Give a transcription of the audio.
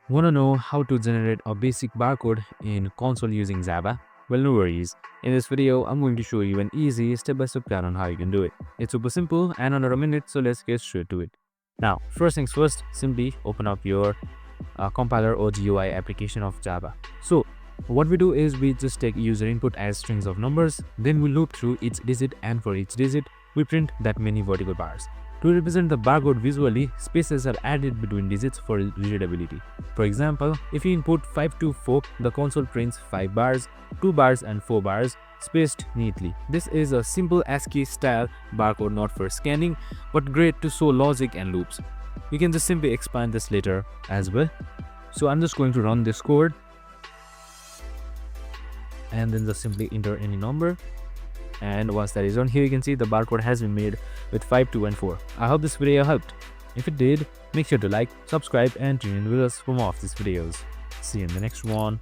Want to know how to generate a basic barcode in console using Java? Well, no worries. In this video, I'm going to show you an easy step-by-step plan on how you can do it. It's super simple and under a minute, so let's get straight to it. Now, first things first, simply open up your compiler or GUI application of Java. So, what we do is we just take user input as strings of numbers, then we loop through each digit, and for each digit, we print that many vertical bars. To represent the barcode visually, spaces are added between digits for readability. For example, if you input 5 to 4, the console prints 5 bars, 2 bars and 4 bars spaced neatly. This is a simple ASCII style barcode not for scanning, but great to show logic and loops. You can just simply expand this later as well. So I'm just going to run this code and then just simply enter any number. And once that is done, here you can see the barcode has been made with 5, 2 and 4. I hope this video helped. If it did, make sure to like, subscribe and tune in with us for more of these videos. See you in the next one.